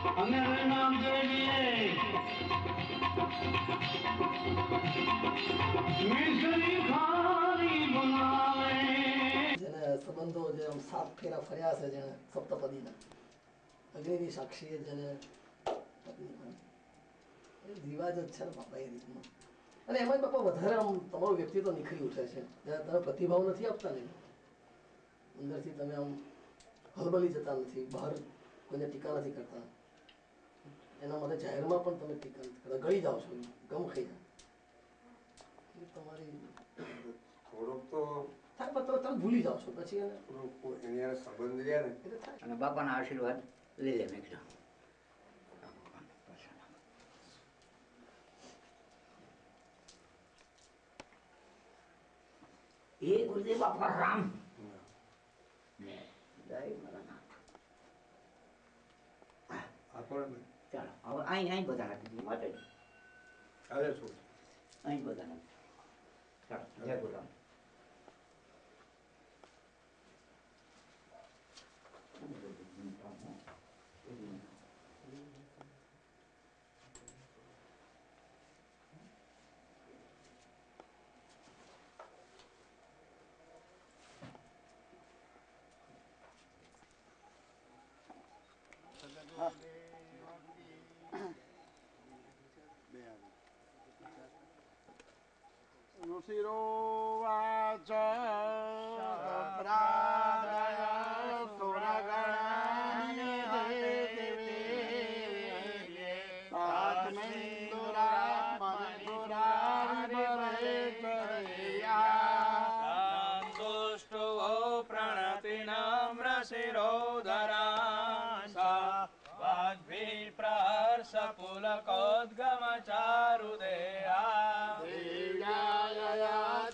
मेरे नाम जोड़िए मिश्री खानी बनावे જેને સંબંધો જે આમ સાત ફેરા ફર્યા છે જેને સપ્તપદીના અગ્નિની સાક્ષીએ જેને રિવાજ જ છે ને બાપા એ રીતમાં. અને એમાં બાપા વધારે આમ તમારું વ્યક્તિત્વ નીખરી ઉઠે છે જ્યારે તમે પ્રતિભાવ નથી આપતા ને અંદરથી તમે આમ હલબલી જતા નથી, બહાર કોઈને ટીકા નથી કરતા, એના માટે જાહેરમાં પણ તમે ટીકા નથી કરતા, ગળી જાઓ છો, ગમ ખાઈ જાય તમારી થોડુંક તો થાય પણ તમે ભૂલી જાઓ છો પછી એને થોડુંક એની સંબંધ રહ્યા ને એટલે થાય. અને બાપાના આશીર્વાદ લઈ લે મેં કીધું એ ગુરુદેવ બાપા રામ જય મરનાથ. ચાલો હવે અહીં બધા નાખી દીધું માટે અહીં બધા નાખી. ચાલો જય ગુરુરામ. ऋषिरोवाच प्रादय सुरगणानि दुष्टो प्रणति नम्र शिरोधरांसा वाग्भिप्रहर्ष पुलकोद्गमचारुदेहा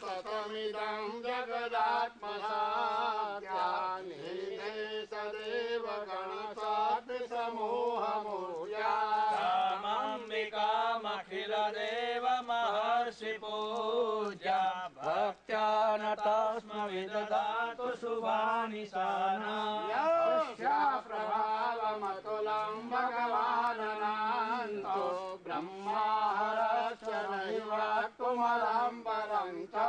ततमिदं जगदात्मसात्यानिधे सदेव गणसात् समूहमूर्या रामाम्बिकामखिलदेव महर्षि पूज्या भक्त्या न तस्म विदधातु शुभानि साना यस्या प्रभावमतुलं भगवाननान्तो ब्रह्माहरश्च नैवाक्तुमलाम्बरं च सा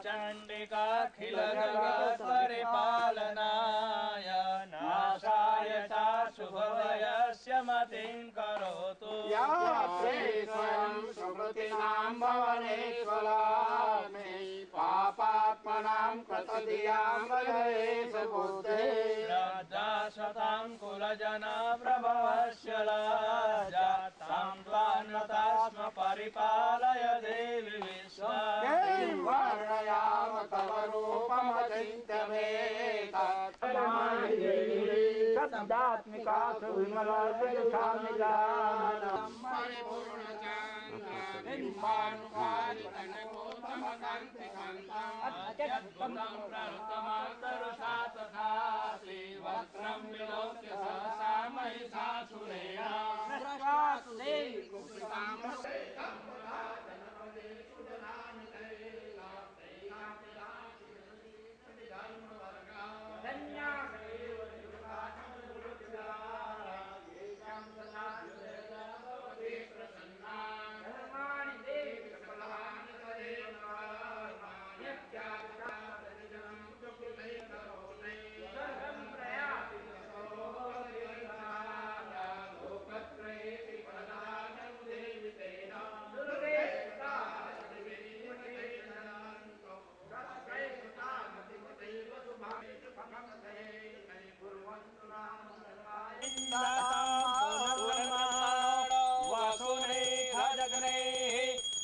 चण्डिकाखिल जगत् परिपालनाय नाशाय चाशुभवयस्य मतिं करोतु या स्वयं सुकृतिनां भवनेश्वरामे पापात्मनां कृतधियां वदेश बुद्धे श्रद्धाशतां कुलजना प्रभवस्य लाजातां त्वान्नतास्म परिपालय देवि विश्वा किं वर्णयाम तव रूपमचिन्त्यमेतत्सदात्मिका सुविमला जगच्छामिलानं वक्त्रं विलोक्य सहसा महिषासुरेण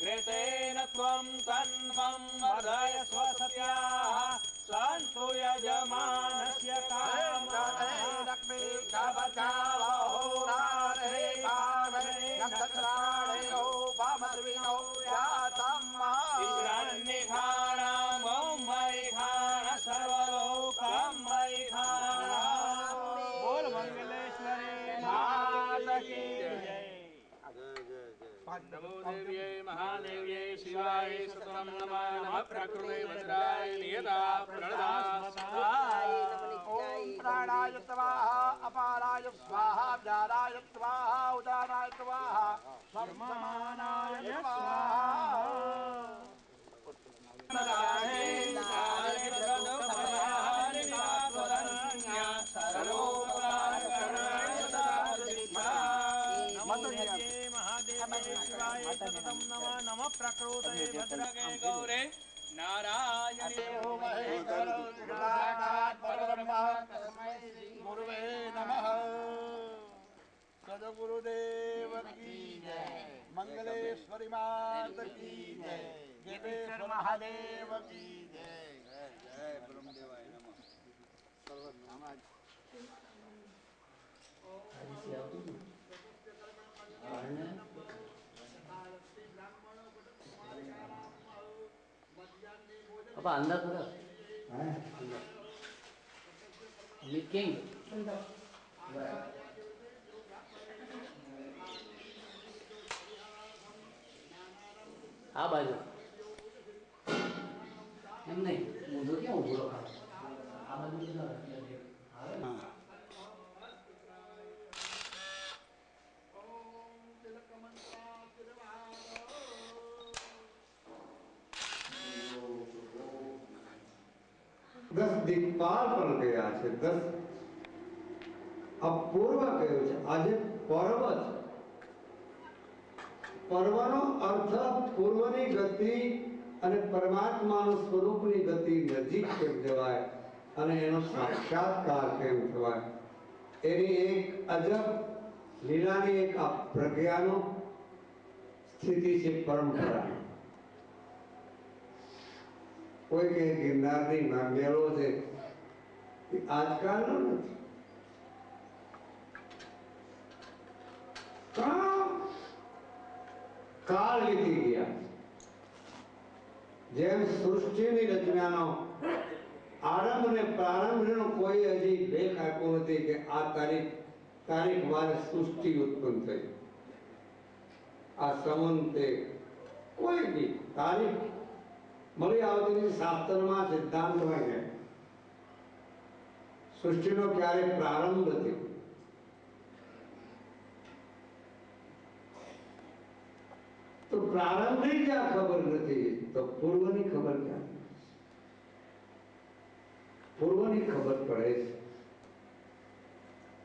घृतेन त्वं तन्वं वर्धय स्वसत्याः सन्तु यजमानस्य बोल मंगलेश्वरी माता की जय। नमो देव्यै महादेव्यै शिवाय सततं नमः नमः प्रकृते वज्राय नियता प्रणदाय ओम प्राणाय स्वाहा। अपाराय स्वाहा व्याराय स्वाहा उदानाय स्वाहा सर्वमानाय स्वाहा नमः प्रकृते भद्रगे गौरे नारायणे गुरुवे नमः। सद्गुरुदेव की जय। मंगलेश्वरी मात की जय। देवेश्वर महादेव की जय। जय ब्रह्मदेवाय नमः। apa anda sudah meeting આ બાજુ એમ નહીં ઊંધો ક્યાં ઊભો રહો આ બાજુ દસ દિક્પાલ પણ ગયા છે 10 અપૂર્વ કયો છે આજે પર્વ છે પર્વનો અર્થ પૂર્વની ગતિ અને પરમાત્માનું સ્વરૂપની ગતિ નજીક કેમ જવાય અને એનો સાક્ષાત્કાર કેમ થવાય એની એક અજબ લીલાની એક પ્રજ્ઞાનો સ્થિતિ છે પરંપરા કોઈ કે ગિરનારની મેળો છે આજકાલનો નથી કાળ વીતી ગયા જેમ સૃષ્ટિની રચનાનો આરંભ અને પ્રારંભનો કોઈ હજી લેખ આપ્યો નથી કે આ તારીખ વારે સૃષ્ટિ ઉત્પન્ન થઈ આ સંવંતે કોઈ બી તારીખ મળી આવતી શાસ્ત્રમાં સિદ્ધાંતમાં છે સૃષ્ટિનો ક્યારે પ્રારંભ થયો તો પ્રારંભની ક્યાં ખબર નથી તો પૂર્વની ખબર ક્યાં પૂર્વની ખબર પડે છે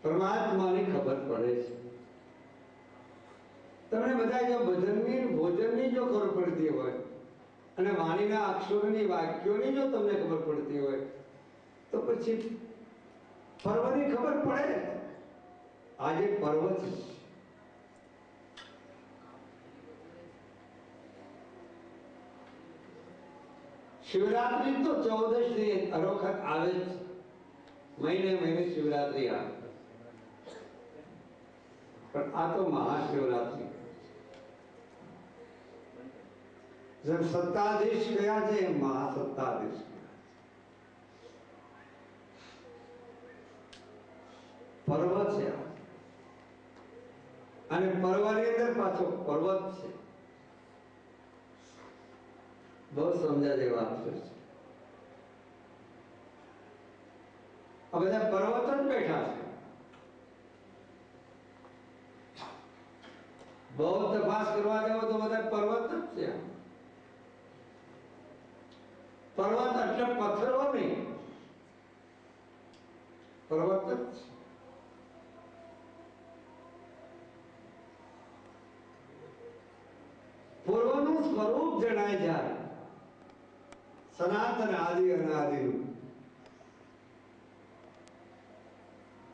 પરમાત્માની ખબર પડે છે તમને બધા જો ભોજનની જો ખબર પડતી હોય અને વાણીના અક્ષરોની વાક્યોની જો તમને ખબર પડતી હોય તો પછી પર્વની ખબર પડે આજે પર્વ છે શિવરાત્રી તો 14 થી હર વખત આવે જ મહિને શિવરાત્રી આવે પણ આ તો મહાશિવરાત્રી જેમ સત્તાધીશ કયા છે એમ મહાસત્તાધીશ પર્વ છે અને પર્વની અંદર પાછો પર્વત છે બહુ સમજા જેવી વાત છે આ બધા પર્વત જ બેઠા છે બહુ તપાસ કરવા જાવ તો બધા પર્વત જ છે પર્વત એટલે પથ્થરો નહીં પર્વત જ છે પૂર્વનું સ્વરૂપ જણાય જાય સનાતન આદિ અનાદિનું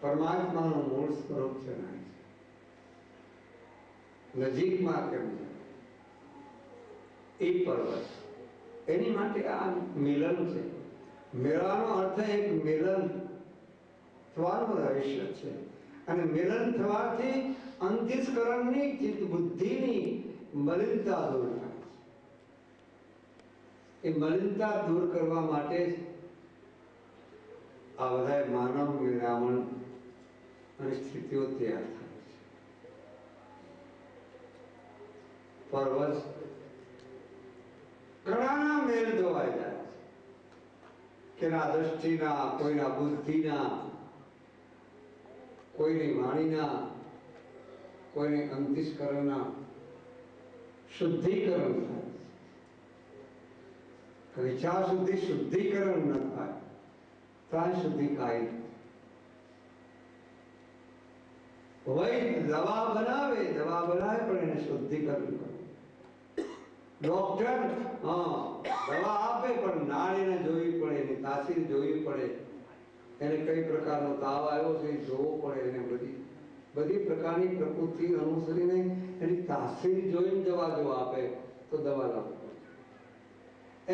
પરમાત્માનું મૂળ સ્વરૂપ જણાય છે નજીકમાં કેમ છે એ પર્વત એની માટે આ મિલન છે મેળાનો અર્થ એક મિલન થવાનું રહસ્ય છે અને મિલન થવાથી અંતસ્કરણની ચિત્ત બુદ્ધિની મલિનતા દૂર થાય એ મલિનતા દૂર કરવા માટે આ બધા માનવ નિરામણ અને સ્થિતિઓ તૈયાર થાય છે પર્વત ઘણાના મેલ ધોવાઈ જાય છે કેના દ્રષ્ટિના કોઈના બુદ્ધિના કોઈની વાણીના, કોઈની અંતસ્કરણના શુદ્ધિકરણ થાય. વિચાર શુદ્ધિ શુદ્ધિકરણ ન થાય ત્યાં સુધી કાંઈ નથી. વૈદ દવા બનાવે પણ એને શુદ્ધિકરણ કરે. ડોક્ટર દવા આપે પણ નાડીને જોવી પડે, એની તાસીર જોવી પડે, એને કઈ પ્રકારનો તાવ આવ્યો છે એ જોવો પડે, એને બધી પ્રકારની પ્રકૃતિ અનુસરીને એની તાસીર જોઈને દવા જો આપે તો દવા લાગુ.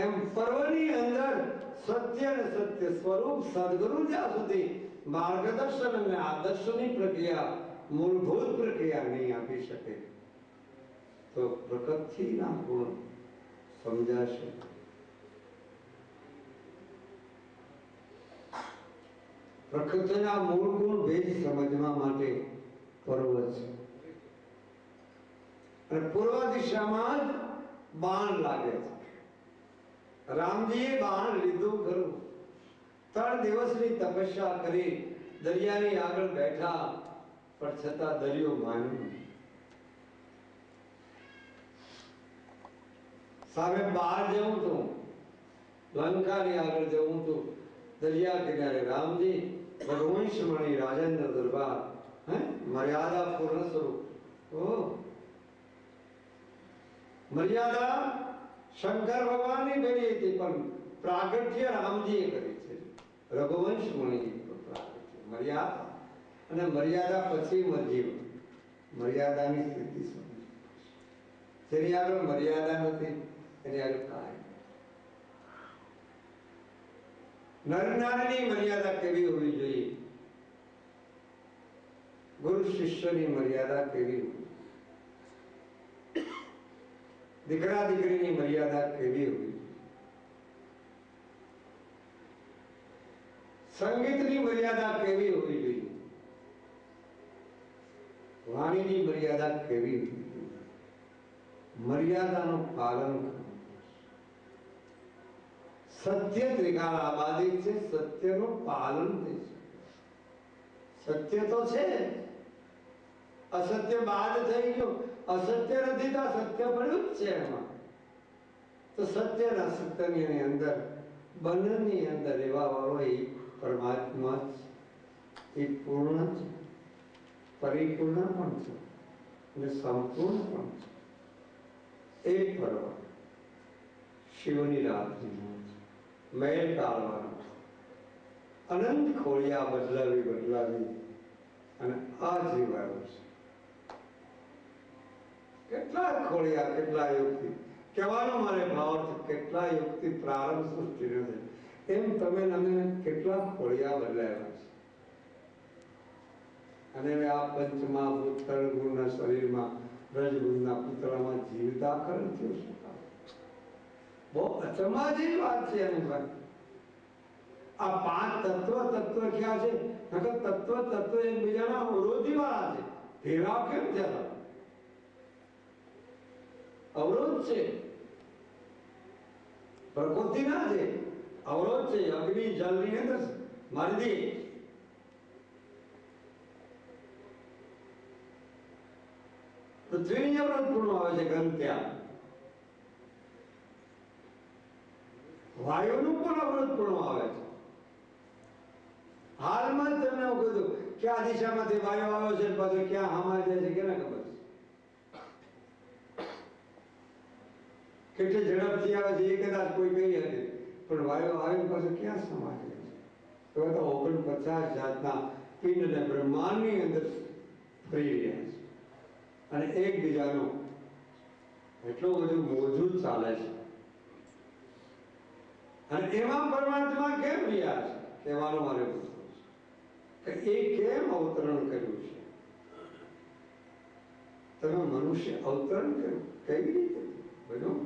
એમ પર્વની અંદર સત્ય ને સત્ય સ્વરૂપ સદગુરુ જ્યાં સુધી માર્ગદર્શન અને આદર્શની પ્રક્રિયા, મૂળભૂત પ્રક્રિયા નહીં આપી શકે તો પ્રકૃતિના ગુણ સમજાશે. પ્રકૃતિના મૂળ ગુણ ભેદ સમજવા માટે પર્વ છે. અને પૂર્વ દિશામાં જ બાણ લાગે છે. રામજીએ બાણ લીધું ખરું. 3 દિવસની તપસ્યા કરી દરિયાની આગળ બેઠા, પણ છતાં દરિયો માન્યો. સામે બહાર જવું હતું, લંકાની આગળ જવું હતું, દરિયા કિનારે રામજી રઘુવંશ મણી રાજેન્દ્ર દરબાર, મર્યાદા પૂર્ણ સ્વરૂપ. મર્યાદા શંકર ભગવાનની કરી હતી પણ પ્રાગટ્ય રામજીએ કરી છે. રઘુવંશ મણી પ્રાગટ્ય મર્યાદા, અને મર્યાદા પછી મરજીવન. મર્યાદાની સ્થિતિ સમજી. જેની આગળ મર્યાદા નથી એની આગળ કાંઈ. નર નારીની મર્યાદા કેવી હોવી જોઈએ, ગુરુ શિષ્યની મર્યાદા કેવી હોવી, દીકરા દીકરીની મર્યાદા કેવી હોવી, સંગીતની મર્યાદા કેવી હોવી જોઈએ, વાણીની મર્યાદા કેવી હોવી જોઈએ. મર્યાદાનું પાલન કરવું. સત્ય ત્રિકાળ આબાદી છે, સત્યનું પાલન થઈ છે. સત્ય તો છે, અસત્ય બાદ થઈ ગયું. અસત્ય નથી તો સત્ય પડ્યું જ છે એમાં. તો સત્ય અને અસત્યની અંદર, બંનેની અંદર રહેવા વાળો એ પરમાત્મા જ, એ પૂર્ણ છે, પરિપૂર્ણ પણ છે અને સંપૂર્ણ પણ છે. એ પર્વ શિવની રાત્રિ મેળ કાઢવાનો, અનંત ખોળિયા બદલાવી અને આ જીવાયો છે. કેટલા ખોળિયા, કેટલા યુગથી, કહેવાનો મારે ભાવ છે કેટલા યુગથી પ્રારંભ સૃષ્ટિનો છે, એમ તમે અમે કેટલા ખોળિયા બદલાવ્યા છે. અને આ પંચમહાભૂત તળ ગુણના શરીરમાં, રજગુણના પુતળામાં જીવતા ખર થયો છે. બહુ અચંબા જેવી વાત છે. એની વાત આ 5 તત્વ ક્યાં છે? તત્વ એકબીજાના અવરોધી વાળા છે. ભેગા કેમ થયા? અવરોધ છે, પ્રકૃતિ ના છે, અવરોધ છે. અગ્નિ જલની અંદર મારી દે. પૃથ્વીની અવરોધ પૂર્ણ આવે છે ગંત્યા. વાયુનું પણ અવરોધ પૂર્ણ આવે છે. હાલમાં જ તમને એવું કીધું કે આ દિશામાંથી વાયુ આવ્યો છે, પાછો ક્યાં હમાઈ જાય છે કેને ખબર છે? કેટલી ઝડપથી આવે છે એ કદાચ કોઈ કહી શકે, પણ વાયુ આવે પાછો ક્યાં સમાય જાય છે? તો 49 જાતના પિંડ અને બ્રહ્માંડની અંદર ફરી રહ્યા છે અને એકબીજાનો એટલું બધું મોજૂદ ચાલે છે. અને એમાં પરમાત્મા કેમ રહ્યા છે? કહેવાનો મારે પૂછવું છે કે એ કેમ અવતરણ કર્યું છે? તમે મનુષ્ય અવતરણ કર્યું કેવી રીતે બન્યું?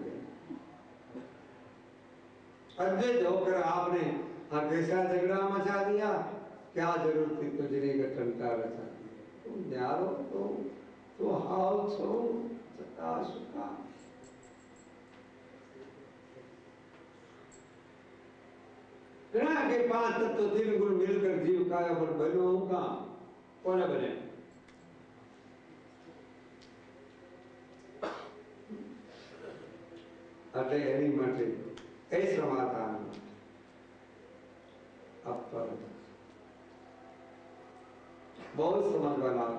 अद्वैत होकर आपने कैसा झगड़ा मचा दिया, क्या जरूरत थी तुझने का टंटा रचा दिया, तुम न्यारो तो हाव छो चका सुका. घना के 5 तत्व 3 गुण मिलकर जीव काया पर बनो का કોને બને? એટલે એની માટે એ સમાધાન આપવાનું બહુ સમજવાના.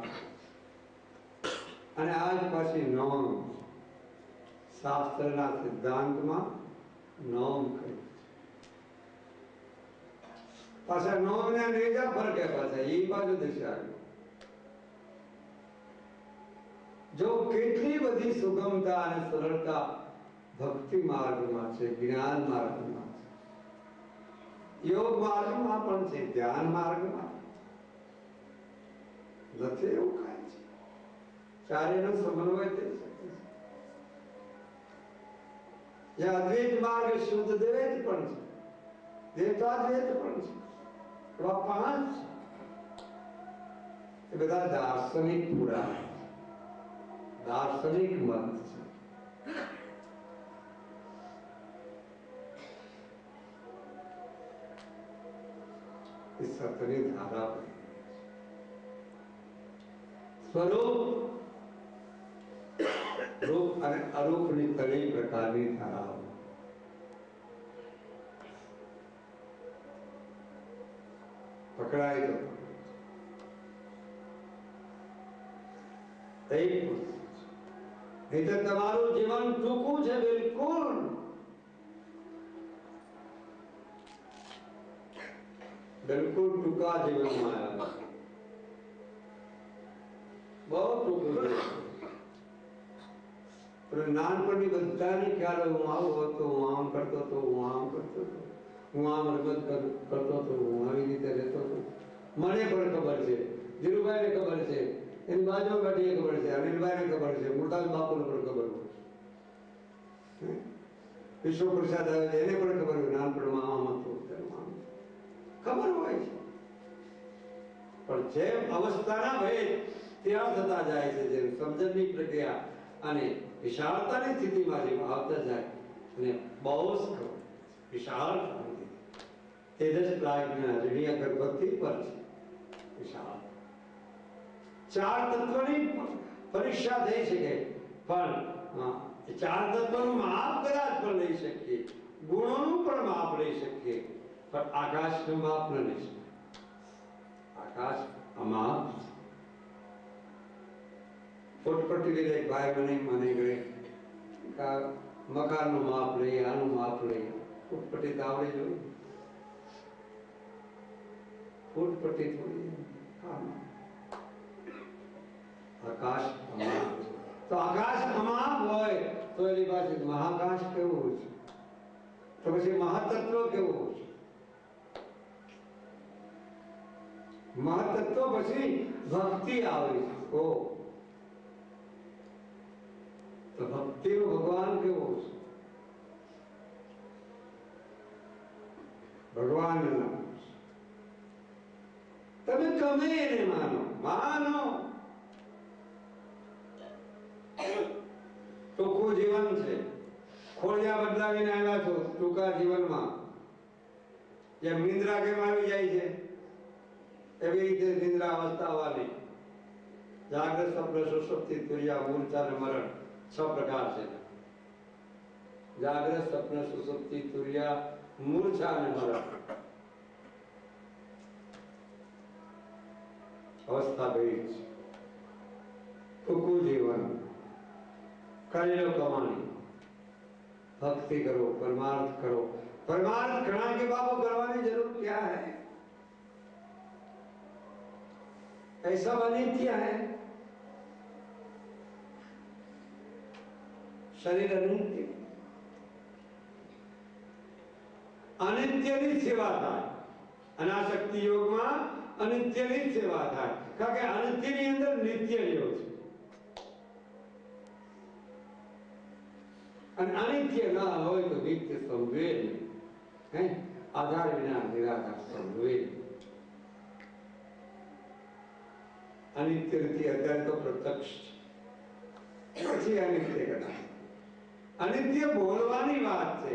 અને આજ પછી નોમ શાસ્ત્રના સિદ્ધાંતમાં નોમ કહ્યું. પાછા નોમ ને નેજા ફરકે પાછા એ બાજુ દિશા આવી. જો કેટલી બધી સુગમતા અને સરળતા ભક્તિ માર્ગમાં છે, જ્ઞાન માર્ગમાં છે, યોગ માર્ગમાં પણ છે, ધ્યાન માર્ગમાં નથી એવું કાંઈ છે. ચારેયનો સમન્વય થઈ શકે છે. જે અદ્વૈત માર્ગ શુદ્ધ દ્વૈત પણ છે, દ્વૈતાદ્વૈત પણ છે. એવા 5 છે. એ બધા દાર્શનિક પુરાણ, દાર્શનિક મત છે. એ સતની ધારા સ્વરૂપ, રૂપ અને અરૂપની 3 પ્રકારની ધારાઓ. પકડાય તો નહીં તો તમારું જીવન ટૂંકું છે. બિલકુલ બિલકુલ ટૂંકા જીવનમાં આવ્યા, બહુ ટૂંકું. નાનપણની બધાની ખ્યાલ હોય, હું આવું હતો, હું આમ કરતો હતો, હું આમ કરતો હતો, હું આમ રમત કરતો હતો, હું આવી રીતે રહેતો હતો. મને પણ ખબર છે, ધીરુભાઈને ખબર છે, એની બાજુમાં બેઠીને ખબર છે, અનિલભાઈને ખબર છે, મુરદાસ બાપુને પણ ખબર હોય, વિશ્વ પ્રસાદ આવે છે એને પણ ખબર હોય નાનપણમાં આમ હતું, ખબર હોય છે. પણ જેમ અવસ્થાના ભેદ ત્યાં થતા જાય છે, જેમ સમજણની પ્રક્રિયા અને વિશાળતાની સ્થિતિમાં જેમ આવતા જાય, અને બહુ જ વિશાળ તેજસ પ્રાજ્ઞા રણિયા ગર્ભવતી પર છે. વિશાળ 4 તત્વની પરીક્ષા થઈ શકે, પણ 4 તત્વનું માપ કદાચ પણ લઈ શકીએ, ગુણોનું પણ માપ લઈ શકીએ, પણ આકાશનું માપ ન લઈ શકીએ. આકાશ અમાપ. ફૂટપટ્ટી લીધે ભાઈ મને ગણે મકાનનું માપ લઈએ, આનું માપ લઈએ. ફૂટપટ્ટી તો આવડે જોઈ, ફૂટપટ્ટી થોડી. આકાશ અમાપ. તો આકાશ અમાપ હોય તો એની પાસે મહાકાશ કેવું છે, તો પછી મહાતત્વ કેવું છે? મહાતત્વ પછી ભક્તિ આવે છે. તો ભક્તિનો ભગવાન કેવો છે? ભગવાન તમે ગમે એને માનો, માનો. ટૂંકું જીવન છે, ખોળિયા બદલાવીને આવ્યા છો ટૂંકા જીવનમાં. જેમ નિંદ્રા કેમ આવી જાય છે એવી રીતે નિંદ્રા અવસ્થા આવવાની. જાગ્રત, સ્વપ્ન, સુષુપ્તિ, તુર્યા, મૂર્છા અને મરણ 6 પ્રકાર છે. જાગ્રત, સ્વપ્ન, સુષુપ્તિ, તુર્યા, મૂર્છા અને મરણ. અવસ્થા ભેદ છે. ટૂંકું જીવન, કરી લો કમાણી, भक्ति करो, परमार्थ करो. परमार्थ घना के बाबू करवाने जरूर क्या है? ऐसा अनित्य है, शरीर अनित्य, अनित्यની સેવા થાય. અનાસક્તિ યોગમાં અનિત્યની સેવા થાય, કારણ કે અનિત્યની અંદર નિત્ય યોગ છે. અને અનિત્ય ના હોય તો નિત્ય સમજે નહીં. આધાર વિના નિરાધાર સમજે. અનિત્ય નથી અત્યારે તો પ્રત્યક્ષ છે, પછી અનિત્ય કહેવાય. અનિત્ય બોલવાની વાત છે.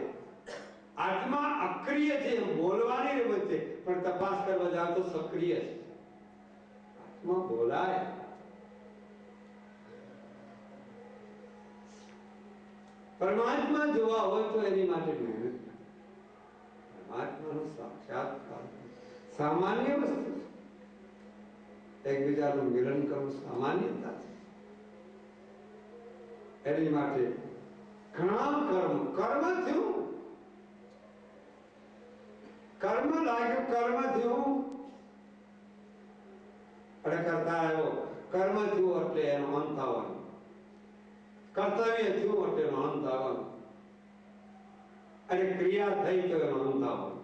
આત્મા અક્રિય છે, બોલવાની રમત છે, પણ તપાસ કરવા જાવ તો સક્રિય છે. માં બોલાય. પરમાત્મા જોવા હોય તો એની માટે મહેનત. પરમાત્માનો સાક્ષાત્કાર સામાન્ય વસ્તુ છે. એકબીજાનું મિલન કરવું સામાન્યતા છે. એની માટે ઘણા કર્મ થયું, કર્મ લાગ્યું, કર્મ થયું અને કરતા આવ્યો. કર્મ થયું એટલે એનો અંત આવવાનો, કર્તવ્ય થયું એટલે એનો અંત આવવાનો, અને ક્રિયા થઈ તો એનો અંત આવવાનો.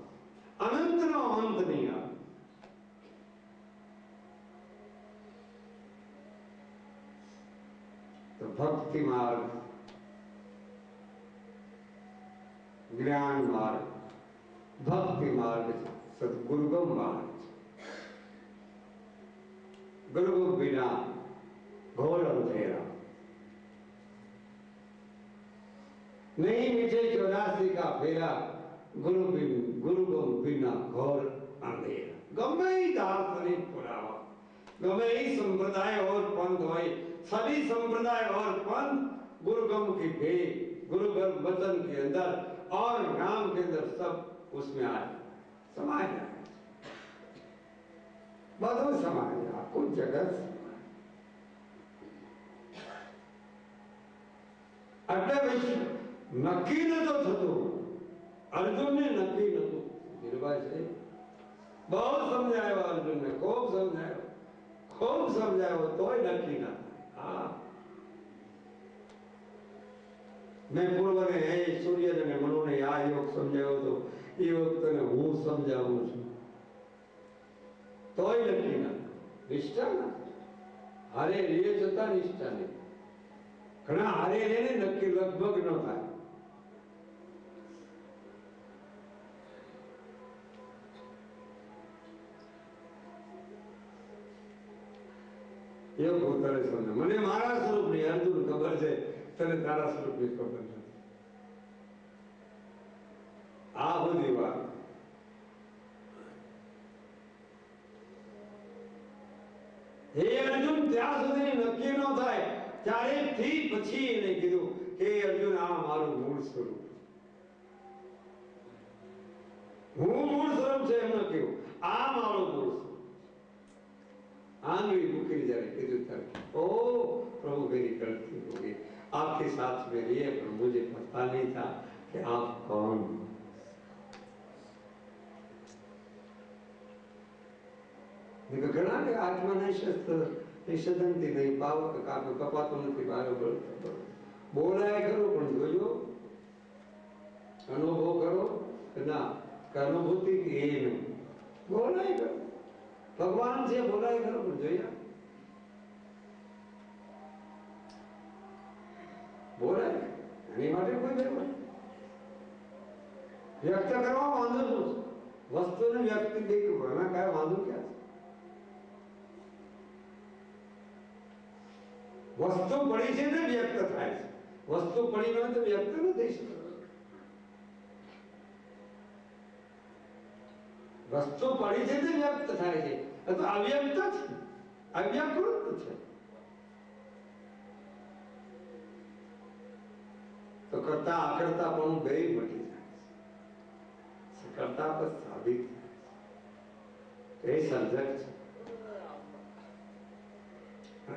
અનંતનો અંત નહીં આવે. તો ભક્તિ માર્ગ, જ્ઞાન માર્ગ, ભક્તિ માર્ગ છે, સદગુરુગમ માર્ગ છે. ગુરુગમ વિના ઘોર અંધેરા. नहीं मीठे 84 का फेरा, गुरुगम बिना घोर अंधेरा. गमे ही दार्शनिक पुरावा, गमे ही संप्रदाय और पंथ हो, सभी संप्रदाय और पंथ गुरुगम की भेद, गुरुगम वचन के अंदर और नाम के अंदर सब उसमें आए, समाज आए, બધું સમાજ, આખું જગત. એટલે નક્કી નતો થતું. અર્જુનને નક્કી નતું. ધીરુભાઈ છે બહુ સમજાયો, અર્જુનને ખૂબ સમજાયો તોય નક્કી ના થાય. મેં પૂર્વને હે સૂર્યને અને મનુને આ યોગ સમજાવ્યો હતો, એ વખતે હું સમજાવું છું તોય નક્કી ના થાય. નિષ્ઠા ના હારે રે છતાં નિષ્ઠા નહીં. ઘણા હારે રે ને નક્કી લગભગ ન થાય. એવું પોતાને સમજે. મને મારા સ્વરૂપની અર્જુન ખબર છે, તને તારા સ્વરૂપની ખબર નથી. આ બધી વાત હે અર્જુન ત્યાં સુધી નક્કી ન થાય ત્યારે થી પછી એને કીધું કે અર્જુન આ મારું મૂળ સ્વરૂપ, હું મૂળ સ્વરૂપ છે એમ ન કહ્યું, આ મારું મૂળ સ્વરૂપ. आंगली मुखी जरा किधर तक ओ प्रभु मेरी गलती हो गई, आपके साथ में लिए पर मुझे पता नहीं था कि आप कौन. देखो घना के आत्मा ने शस्त्र निषेधनती नहीं पावक काप कपातो નથી બરાબર. બોલાય કરો પણ જોજો, અનુભવ કરો કે ના અનુભૂતિ કે એ નહીં. બોલાય કરો, ભગવાન છે બોલાય કરો પણ જોયા બોલાય. એની માટે કોઈ જરૂર વ્યક્ત કરવા વાંધો શું છે? વસ્તુને વ્યક્ત દેખવું એમાં કઈ વાંધો ક્યાં છે? વસ્તુ પડી છે ને વ્યક્ત થાય છે. વસ્તુ પડી ન હોય તો વ્યક્ત ન થઈ શકે. વસ્તુ પડી છે તે વ્યક્ત થાય છે, તો અવ્યક્ત છે, અવ્યાકૃત છે. તો કરતા આકર્તા પણ બે મટી જાય છે, કરતા પર સાબિત થાય છે. એ સર્જક છે.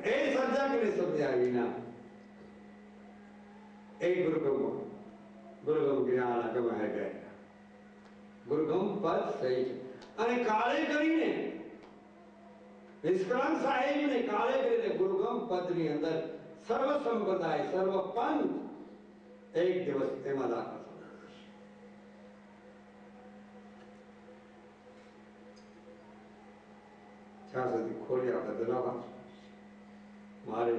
એ સર્જકને સમજ્યા વિના એ ગુરુગમ જ્ઞાન અગમ હે ગયા. ગુરુગમ પદ સહી છે. અને કાળે કરીને નિષ્કલંક સાહેબને કાળે કરીને ગુરુગમ પદની અંદર સર્વ સંપ્રદાય, સર્વ પંથ એક દિવસ તેમાં દાખલ થશે. જ્યાં સુધી ખોલ્યા બદલાવા મારે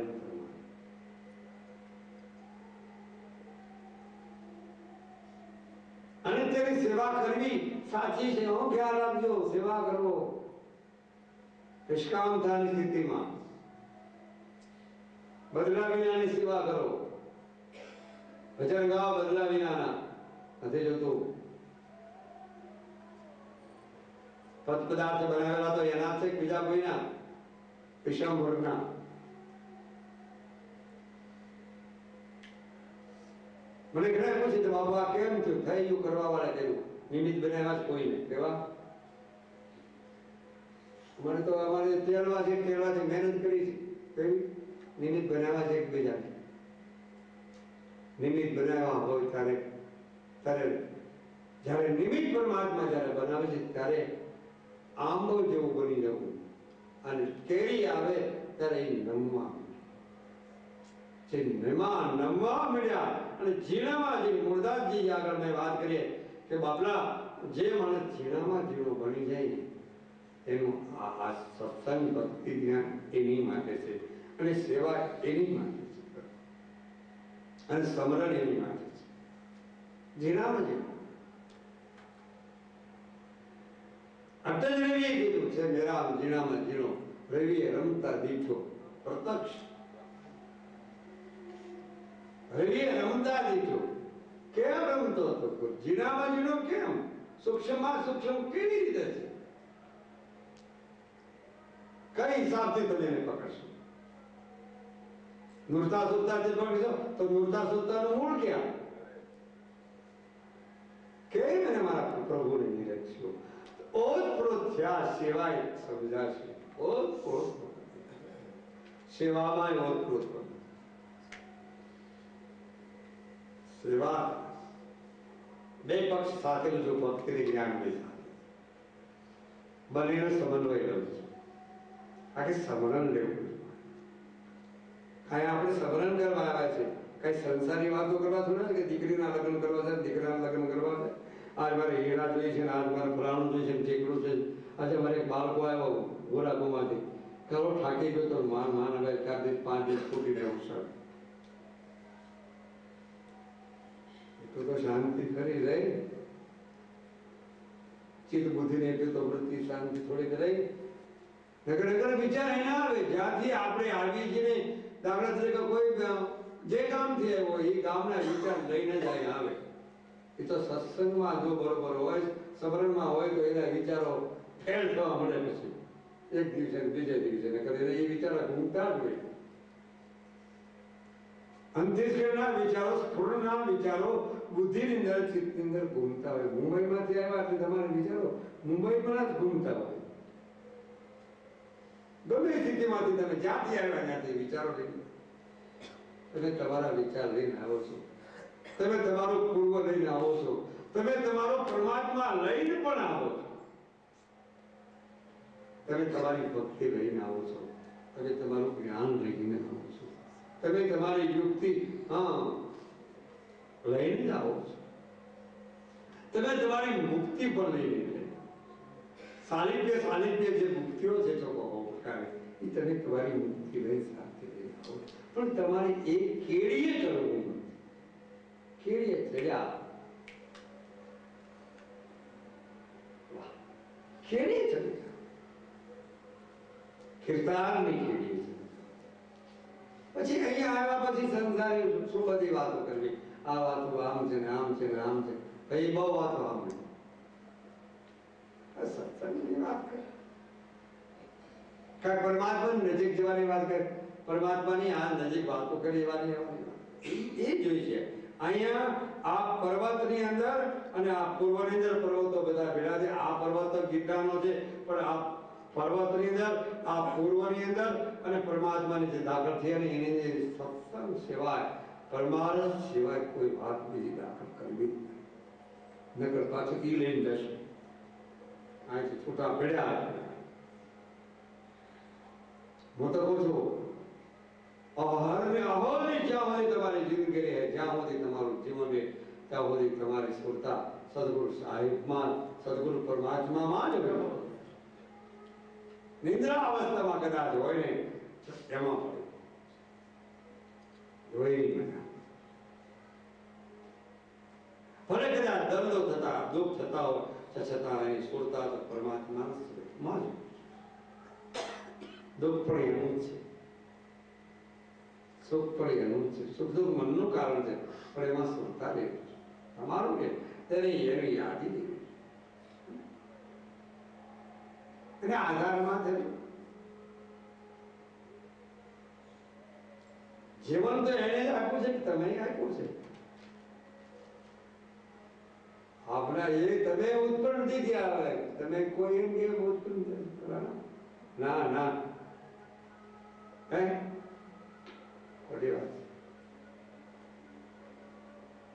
અને તેની સેવા કરવી સાચી છે. હું ખ્યાલ રાખજો, સેવા કરવો નિષ્કામતાની સ્થિતિમાં બદલા વિનાની સેવા કરો. ભજન ગાઓ બદલા વિનાના નથી જોતું. પદ પદાર્થ બનાવેલા તો એના છે બીજા કોઈના વિશ્વામિત્રના મને ઘણા પૂછે તો બાબુ આ કેમ થયું? થઈ ગયું, કરવા વાળા કર્યું, નિમિત્ત બનાવ્યા જ કોઈને કેવા. મને તો અમારે તેલવાથી મહેનત કરી છે, કેવી નિમિત્ત બનાવ્યા છે એકબીજાને. નિમિત્ત બનાવ્યા હોય ત્યારે જ્યારે નિમિત્ત પરમાત્મા જ્યારે બનાવે છે ત્યારે આંબો જેવું બની જવું, અને કેરી આવે ત્યારે એ નમવા મળ્યા. અને ઝીણામાં ઝીણું, મુરદાસજી આગળ મેં વાત કરીએ કે બાપલા જે માણસ ઝીણામાં ઝીણું બની જાય ને એનું આ સત્સંગ ભક્તિ જ્ઞાન એની માટે છે, અને સેવા એની માટે છે, અને સમરણ એની માટે છે. ઝીણામાં ઝીણું અટલ રવિએ કીધું છે, મેરા ઝીણામાં ઝીણો રવિએ રમતા દીઠો પ્રત્યક્ષ. રવિએ રમતા દીઠો. કેમ રમતો હતો? ઝીણામાં ઝીણો કેમ? સૂક્ષ્મમાં સૂક્ષ્મ કેવી રીતે છે? કઈ હિસાબથી તમે એને પકડશો? નુરતા સુરતાથી પકડશો તો નુરતા સુરતાનું મૂળ ક્યાં? કેમ એને મારા પ્રભુને નિરક્ષો? ઓતપ્રોત થયા સિવાય સમજાશે. ઓતપ્રોત સેવામાં ઓતપ્રોત સેવા બે પક્ષ સાથે જો ભક્તિ જ્ઞાન બે સાથે બંનેનો સમન્વય રહ્યો છે. આખી સમરણ લેવું. આપણે સમરણ કરવા આવ્યા છે, કઈ સંસારી વાતો કરવા થોડા કે દીકરીના લગ્ન કરવા છે, દીકરાના લગ્ન કરવા છે, આજ મારે હીરા જોઈએ છે, આજ મારે ફલાણું જોઈએ છે, ટેકડું છે. આજે મારે એક બાળકો આવ્યો ગોરાકોમાંથી, કરો થાકી ગયો તો માન હવે 4 દિવસ 5 દિવસ છૂટી રહેવું સર. તો શાંતિ ખરી રહી, ચિત્ત બુદ્ધિ ને એટલી તો વૃત્તિ શાંતિ થોડીક રહી. નગર વિચાર એના આવે જ્યાંથી આપણે આવી છીએ. દાખલા તરીકે કોઈ જે ગામથી આવ્યો એ ગામના વિચાર લઈને જ અહીં આવે. એ તો સત્સંગમાં જો બરોબર હોય, સમરણમાં હોય તો એના વિચારો ફેલ થવા મળે. પછી એક દિવસે બીજે દિવસે નકર એને એ વિચારો ઘૂમતા જ હોય. અંત્યેષ્ટિના વિચારો, સ્થૂળના વિચારો બુદ્ધિની અંદર, ચિત્તની અંદર ઘૂમતા હોય. મુંબઈમાંથી આવ્યા એટલે તમારા વિચારો મુંબઈમાં જ ઘૂમતા હોય. ગમે સ્થિતિમાંથી તમે જ્યાંથી આવ્યા ત્યાંથી વિચારો લઈને તમે તમારા વિચાર લઈને આવો છો. તમે તમારો પૂર્વ લઈને આવો છો. તમે તમારો પરમાત્મા લઈને પણ આવો છો. તમે તમારી ભક્તિ લઈને આવો છો. તમે તમારું જ્ઞાન લઈને આવો છો. તમે તમારી યુક્તિ લઈને જ આવો છો. તમે તમારી મુક્તિ પણ લઈને સાલિપ્ય જે મુક્તિઓ છે એ તમે તમારી મુક્તિ લઈ સાથે લઈને આવો. પણ તમારી એક કેડીએ ચડવું, કેડીએ ચડ્યા, કેડીએ ચડ્યા, કીર્તાનની કેડીએ ચડ્યા. પછી અહીંયા આવ્યા પછી સંસારી શું બધી વાતો કરવી, આ વાતો આમ છે ને આમ છે ને આમ છે, પછી બહુ વાતો સાંભળી. સત્સંગની વાત કરે, કઈ પરમાત્માની નજીક જવાની વાત કરે, પરમાત્માની આ નજીક વાતો કરી એવાની એ જોઈ છે. અહીંયા આ પર્વતની અંદર અને આ પૂર્વની અંદર પર્વતો બધા ભેળા છે. આ પર્વત ગીતાનો છે, પણ આ પર્વતની અંદર, આ પૂર્વની અંદર અને પરમાત્માની જે દાખલ થઈ અને એની સત્સંગ સિવાય, પરમાર્થ સિવાય કોઈ વાત બીજી દાખલ કરવી નકર પાછું ઈ લઈને જશે. અહીંથી છૂટા પડ્યા. હું તો કહું છું, અહરને અહોની જ્યાં સુધી તમારી જિંદગી રહે, જ્યાં સુધી તમારું જીવન રહે, ત્યાં સુધી તમારી સ્ફૂર્તા સદગુરુ સાહેબમાં, સદગુરુ પરમાત્મામાં જ હોય. નિંદ્રા અવસ્થામાં કદાચ હોય ને એમાં પડે હોય નહીં. ભલે કદાચ દર્દો થતા, દુઃખ થતા હોય છતાં એની સ્ફૂર્તા તો પરમાત્મામાં જ. દુઃખ પણ એનું છે, સુખ પણ એનું છે. સુખ દુઃખ મનનું કારણ છે, પણ એમાં સ્ફૂર્તા રહે તમારું કે તેની એની યાદી અને આધારમાં થયું. જીવન તો એને જ આપ્યું છે કે તમે આપ્યું છે. આપણા એ તમે ઉત્પન્ન નથી થયા. હવે તમે કોઈ એમ કે ઉત્પન્ન કરવાના ના ના હે ખોટી વાત.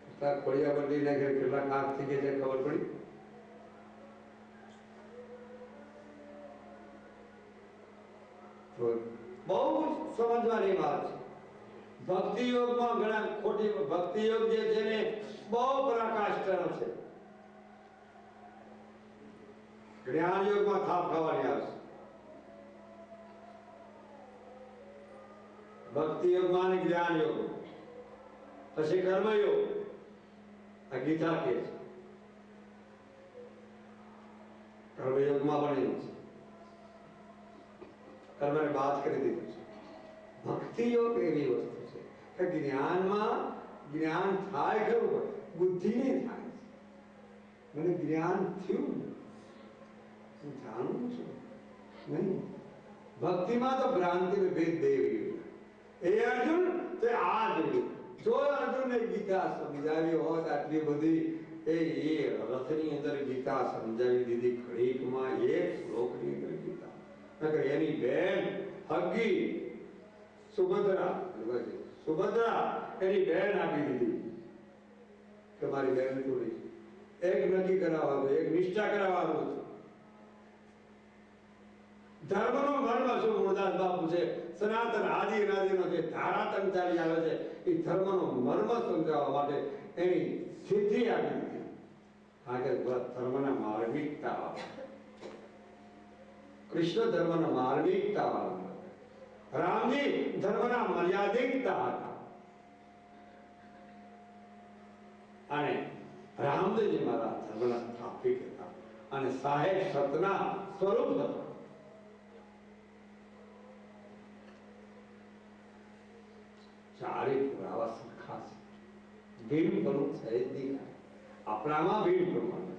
કેટલા ખોડિયા બદલી નાખે, કેટલા કાક થઈ ગયા છે ખબર પડી? બહુ સમજવાની વાત છે. ભક્તિ યોગમાં ઘણા ખોટી ભક્તિ યોગ જે છે ને બહુ પ્રકાશ તરફ છે. જ્ઞાન યોગમાં થાપ ખાવાની આવશે. ભક્તિ યોગમાં અને જ્ઞાન યોગ પછી કર્મયોગ. આ ગીતા કે છે કર્મયોગમાં પણ એવું છે. કર્મને બાદ કરી દીધું છે. ભક્તિ યોગ એવી વસ્તુ છે કે જ્ઞાનમાં જ્ઞાન થાય ખરું બુદ્ધિ નહીં થાય. મને જ્ઞાન થયું, હું જાણું છું નહીં. ભક્તિમાં તો ભ્રાંતિ ને ભેદ દેવી. એ અર્જુન તે આ જોયું. જો અર્જુનને ગીતા સમજાવી હોત આટલી બધી એ રથની અંદર ગીતા સમજાવી દીધી ઘડીકમાં, એક શ્લોકની અંદર ગીતા. નકર એની બેન હગી સુભદ્રા એની બેન આપી દીધી કે મારી બેન જોડી એક નક્કી કરાવવાનું, એક નિષ્ઠા કરાવવાનું છે. ધર્મનો મર્મ શું મૂળદાસ બાપુ છે સનાતન આદિ અનાદિનો જે ધારાતન ચાલી આવે છે એ ધર્મનો મર્મ સમજાવવા માટે એની સિદ્ધિ આપી દીધી. કારણ કે ધર્મના માર્મિકતા કૃષ્ણ ધર્મના માર્મિકતા વાળા, રામજી ધર્મના મર્યાદિકતા હતા અને રામદેવજી મહારાજ ધર્મના સ્થાપિત હતા અને સાહેબ સતના સ્વરૂપ હતા. ચારે પુરાવા સરખા છે. ભીમ પણ સહેજ નહીં. આપણામાં ભીમ પ્રમાણ છે.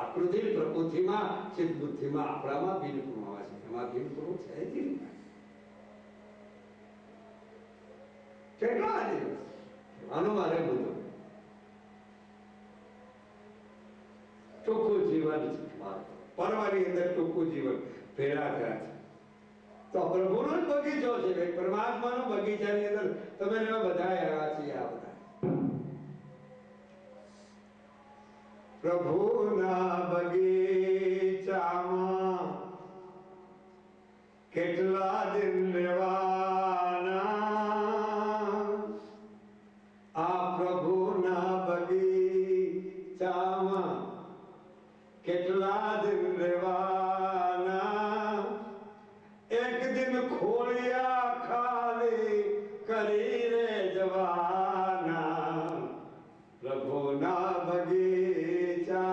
આકૃતિ પ્રકૃતિમાં ચિત્ત બુદ્ધિમાં આપણામાં ભીમ પ્રમાણ છે. એમાં ભીમ પ્રમાણ સહેજ નહીં. કેટલા દિવસ આનો મારે બધું ચોખ્ખું જીવન છે. પરવાની અંદર ચોખ્ખું જીવન ફેરા થયા છે. તો પ્રભુનો જ બગીચો છે. પરમાત્માનો બગીચાની અંદર તમે બધા આવ્યા છીએ. આ બધા પ્રભુના બગીચામાં કેટલા દિન રહેવાના. આ પ્રભુના બગીચામાં કેટલા દિન રહેવાના. એક દિન ખોળિયા ખાલી કરી રે જવાના. પ્રભુના બગીચામાં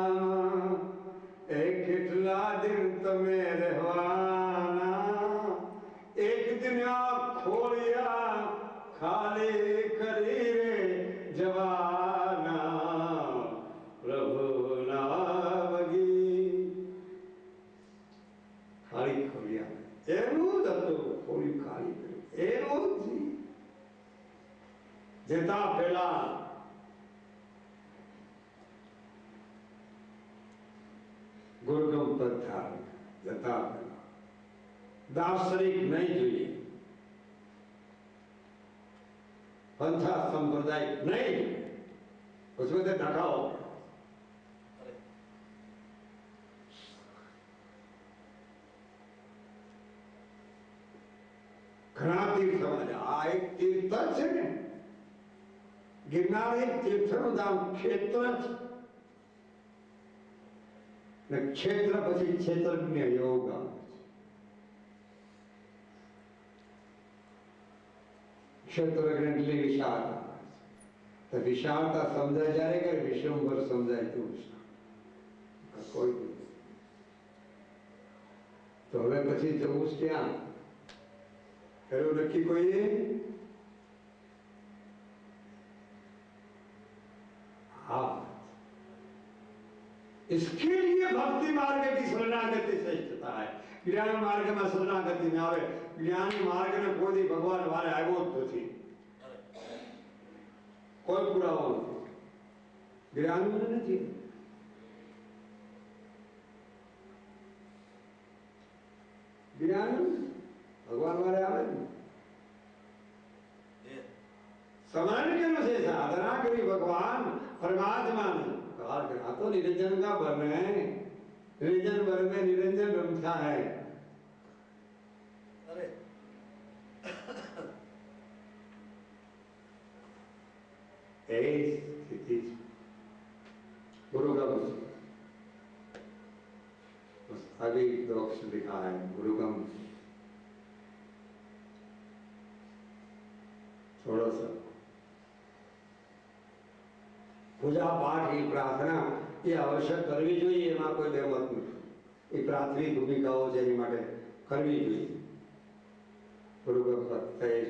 કેટલા દિન તમે રહેવાના. એક દિન આ ખોળિયા ખાલી કરી રે જવાના. પ્રભુના બગી ખાલી ખોળિયા એનું જ હતું. ખોળી ખાલી એનું જ જતા પેલા ગુરગમ પથ્થર જતા પેલા દાર્શનિક નહીં જોઈએ, પંથા સંપ્રદાય નહીં. उसमें से ढकाओ ઘણા તીર્થ આ એક તીર્થ છે ને. ગિરનાર એક તીર્થનું નામ ક્ષેત્ર છે ને ક્ષેત્ર પછી ક્ષેત્રજ્ઞ યોગ આવે છે. ક્ષેત્રજ્ઞ એટલે વિશાળતા. તો વિશાળતા સમજાય જ્યારે કે વિશ્વભર સમજાય તું વિશાળ કોઈ નહીં. તો હવે પછી જવું જ ક્યાં? કર્યું નક્કી કોઈએ? हाँ, इसके लिए भक्ति मार्ग की शरणागति श्रेष्ठता है. ज्ञान मार्ग में शरणागति में आवे. ज्ञान मार्ग ने कोई भगवान वाले આવ્યો જ નથી. કોઈ પુરાવો નથી. જ્ઞાનીઓને નથી. જ્ઞાની ભગવાન વાળે આવે ને સ્મરણ કેનું છે? સાધના કરી ભગવાન परमात्मा कहा आ तो निरंजन का वर्ण है, निरंजन वर्ण में निरंजन रमता है। अरे स्थिति गुरुगम आगे दोष लिखा है गुरुगम थोड़ा सा पूजा पाठ की प्रार्थना ये आवश्यक करवी જોઈએ એમાં કોઈ બેમત નથી। એ પ્રાથમિક ભૂમિકાઓ જેની માટે કરવી જોઈએ। ગુરુગમ પ્રત્યય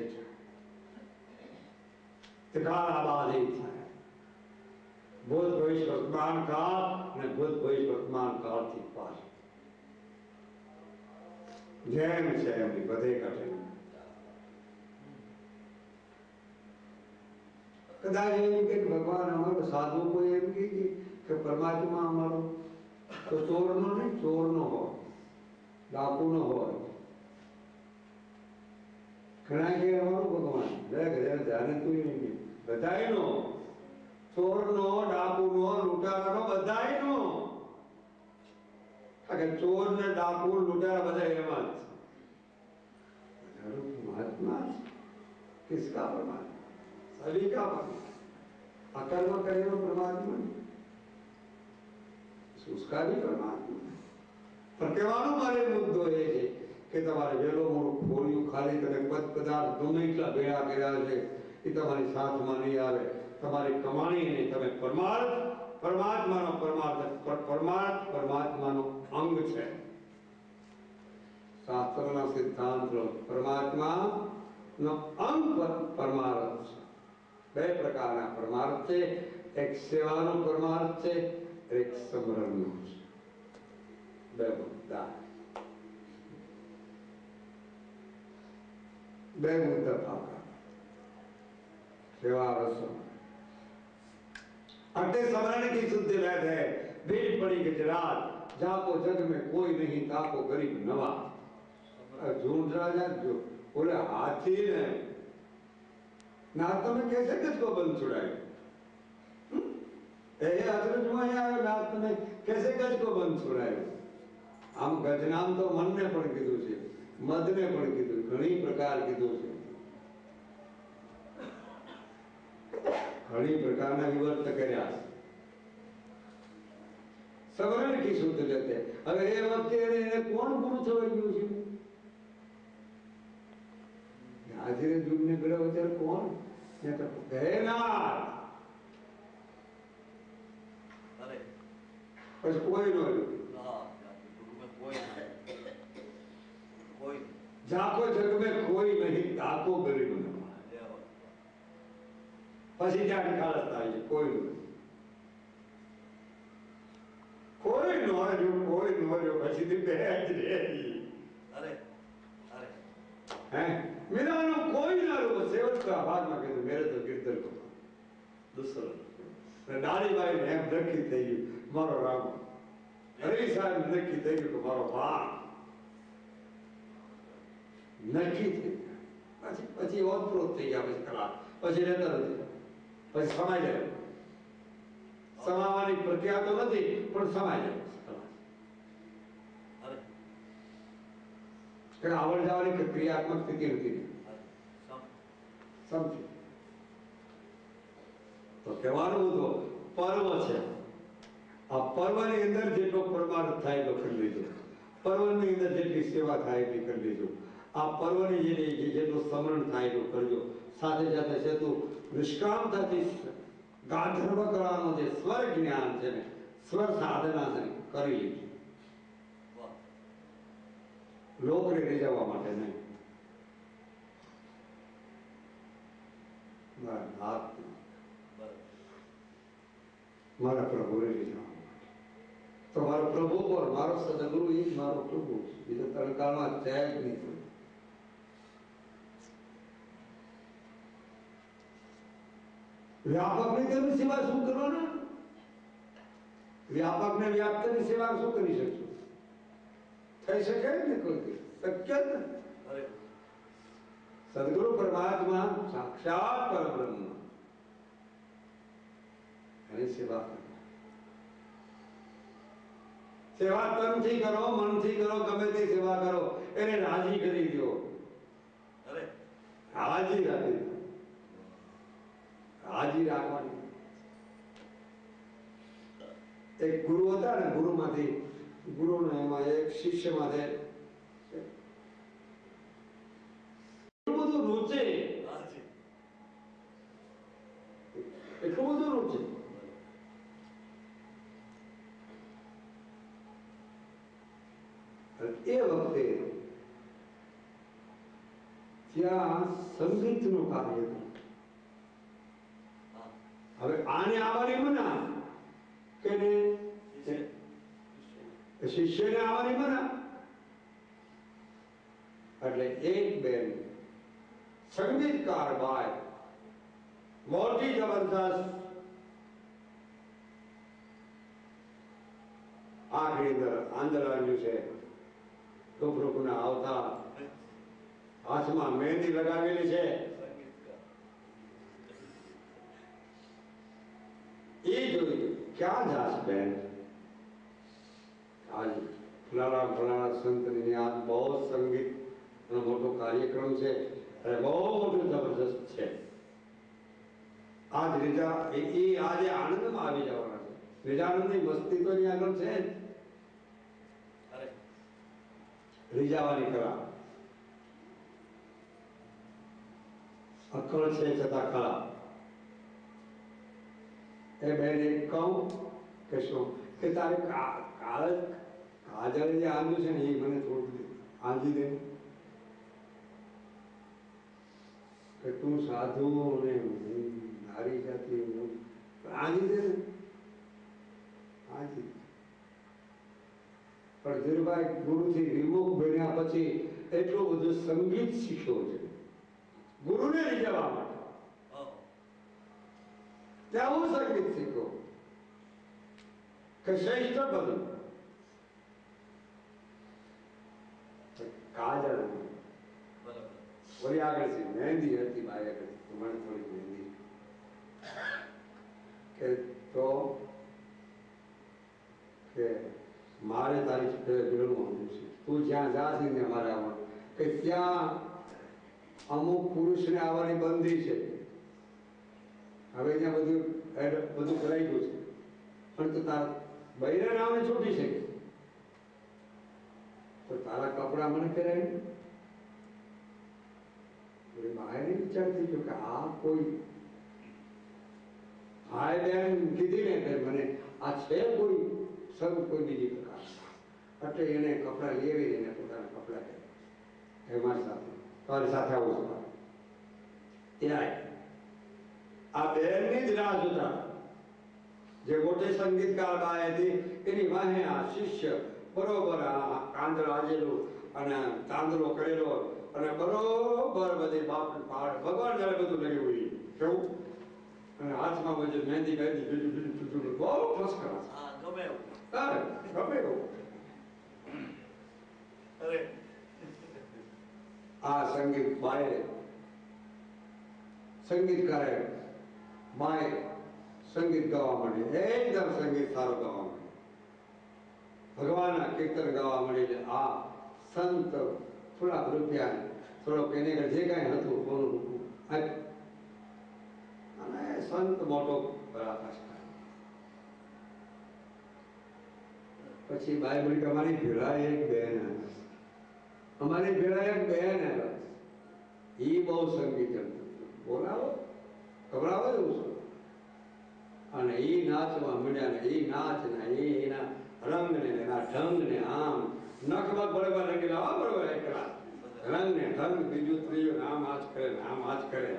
त्रिकालाबाधित है, भूत भविष्य वर्तमान काल ने भूत भविष्य वर्तमान काल थी पार જેમ છે એમની બધે ઘટે। કદાચ એમ કે ભગવાન અમારો સાધુ કોઈ એમ કે પરમાત્મા અમારો તો ચોરનો નહીં, ચોરનો હોય, ડાકુનો હોય। ઘણા કે અમારું ભગવાન જાણે તું નહીં, બધાયનો, ચોરનો, ડાકુનો, લૂંટારાનો, બધાયનો। કારણ કે ચોર ને ડાકુ લૂંટારા બધા એમાં જ परमात्मा किसका परमात्मा? सभी का परमात्मा। अकर्म करे वो परमात्मा, उसका भी परमात्मा। पर कहेવાનો મારે મુદ્દો એ છે કે તમારે વેલો મોડું ખોલ્યું ખાલી તમે પદ પદાર્થ ગમે એટલા ભેળા કર્યા છે એ તમારી સાથમાં નહીં આવે। તમારી કમાણી નહીં, તમે પરમાર્થ પરમાત્માનો પરમાત્માનો અંગ છે। શાસ્ત્રના સિદ્ધાંત પરમાત્માનો અંગ પરમાર્થ છે। બે પ્રકારના પરમાર્થ છે, એક સેવાનો પરમાર્થ છે, એક સમરણનો છે। બે મુદ્દા પાકા सेवा रसम अटे समरण की शुद्ध वैध है। बीज पड़ी गुजरात जाको जग में कोई नहीं ताको गरीब नवा। झूठ राजा जो बोले हाथी ने नाथ में कैसे किसको बंद छुड़ाए? अचरज में आयो नाथ में कैसे गज को बंद छुड़ाए? आम गजनाम तो मन ने पण कीधुं छे, मद ने पण कीधुं, घणी प्रकार कीधुं छे, घणी प्रकारना विवर्त कर्या। समरण की शुद्ध लेते હવે એ વખતે એને કોણ ગુરુ થવાઈ ગયું છે? આજે જૂને ગળા વચ્ચે કોણ ને તો ભેનાર અરે બસ કોઈ ન રહ્યું। कोई जाको जग में कोई नहीं ताको गरीब न પછી ત્યાં નિકાલતા છે કોઈ નો રહ્યો પછી થી બે જ રહે। અરે અરે હે મેરાનો કોઈ ના રહ્યો। સેવક का भाग में कहते मेरे तो कीर्तन को दूसरा डाली भाई ने एम नक्की થઈ ગયું મારો રામ, હરી સાહેબ નક્કી થઈ ગયું કે મારો ભાગ નક્કી થઈ ગયા। પછી ઓતપ્રોત થઈ ગયા, પછી કલાક પછી રહેતા નથી, પછી સમાઈ જાય। સમાવાની પ્રક્રિયા તો નથી પણ સમાઈ જાય। આવડ જવાની ક્રિયાત્મક સ્થિતિ નથી સમજી તો કહેવાનું તો પર્વ છે। આ પર્વની અંદર જેટલો પરમાર્થ થાય એટલો કરી લેજો, પર્વની અંદર જેટલી સેવા થાય એટલી કરી લેજો, આ પર્વની જેટલું સ્મરણ થાય એટલું કરજો। સાથે સાથે સેતુ નિષ્કામતાથી ગાંધર્વ કળાનો જે સ્વર જ્ઞાન છે ને, સ્વર સાધના છે કરી લેજો, લોકને રીઝવવા માટે નહીં। મારા પ્રભુને રીઝવવા માટે। તો મારો પ્રભુ કોણ? મારો સદગુરુ એ જ મારો પ્રભુ છે, બીજો તણકાળમાં છે જ નહીં। વ્યાપકની તેની સેવા શું કરવાના? વ્યાપકને વ્યાપ્તની સેવા શું કરી શકશો? થઈ શકે ને કોઈ? શક્ય જ નથી. સદગુરુ પરમાત્મા સાક્ષાત પરબ્રહ્મ એની સેવા કરો. સેવા તનથી કરો, મનથી કરો, ગમે તે સેવા કરો, એને રાજી કરી દો. રાજી રાખી દો. રાજી રાખવાની. એક ગુરુ હતા ને, ગુરુમાંથી ગુરુને એમાં એક શિષ્યમાંથી એટલું બધું રૂચે, એટલું બધું રૂચે. એ વખતે ત્યાં સંગીતનું કાર્ય હતું. હવે આને આવવાની મના કે શિષ્યને આવવાની મના. એટલે એક બેન સંગીતકાર બાય મોટી જબરદસ્ત આખરી આંદોલન છે. ટોપરોકના આવતા હાથમાં મહેંદી લગાવેલી છે. એ જોઈ ક્યાં જાશ બેન? આજ ફલાણા સંતની આ બહુ સંગીત મોટો કાર્યક્રમ છે અને બહુ મોટું જબરદસ્ત છે. આજ રીજા એ આજે આનંદમાં આવી જવાના છે. રીજાનંદની મસ્તી તો એની આગળ છે જ. રીજાવાની કળા અક્કલ છે છતાં કળા. એ બેન એક કહું કે શું કે તારે કાજલ જે આંધ્યું છે ને એ મને થોડું આંધી દે કે તું સાધુ ને નારી જાતિ આંધી દે ને આંધી. પણ ધીરુભાઈ ગુરુથી વિમુખ બન્યા પછી એટલું બધું સંગીત શીખ્યો છે ગુરુને રીઝવવા માટે. ત્યાં હું સંગીત શીખ્યો કે શ્રેષ્ઠ બધું કાજલ ઓલી આગળ છે મહેંદી હતી બાઈ આગળ મને થોડી મહેંદી કે તો કે મારે તારી મેળવવાનું છે. તું જ્યાં જાશ ને મારે આવવાનું કે ત્યાં અમુક પુરુષને આવવાની બંધી છે. હવે ત્યાં બધું કરાઈ ગયું છે પણ તો તારા બૈરાને આવવાની છૂટી છે તો તારા કપડા મને પહેરાય બહાર વિચાર થઈ ગયો કે આ કોઈ ભાઈ બેન કીધી ને કે મને આ છે કોઈ સબ કોઈ બીજી પ્રકાર. એટલે એને કપડા લેવી એને પોતાના કપડા એ મારી સાથે તારી સાથે આવું છું. ત્યાં આ બેનની જ રાહ જોતા જે મોટી સંગીતકાર બાઈ હતી એની વાહે આ શિષ્ય બરોબર આ કાંદળ આજેલું અને તાંદલો કરેલો અને બરોબર બધી બાપ ભગવાન જાણે બધું લઈ હોય કેવું અને હાથમાં બધું મહેંદી બીજું બહુ ફર્સ્ટ ક્લાસ. ગમે એવું આ સંગીત બાએ સંગીતકારે બાએ સંગીત ગાવા માંડે. એકદમ સંગીત સારું ગાવા માંડે. ભગવાનના કીર્તન ગાવા માંડે. આ સંત થોડા રૂપિયા થોડોક એને જે કાંઈ હતું કોનું અને સંત મોટો પરાકાશ. પછી બાઈ બોલી અમારી ભેળા એક બેન આવ્યા. એ બહુ સંગીત બોલાવો ગભરાવો એવું છે અને એ નાચવા માંડ્યા ને એ નાચ ને એના રંગ ને એના ઢંગ ને આમ નખમાં બરોબર રંગેલા બરોબર એકલા રંગ ને ઢંગ બીજું ત્રીજું આમ આજ કરે ને આમ આજ કરે.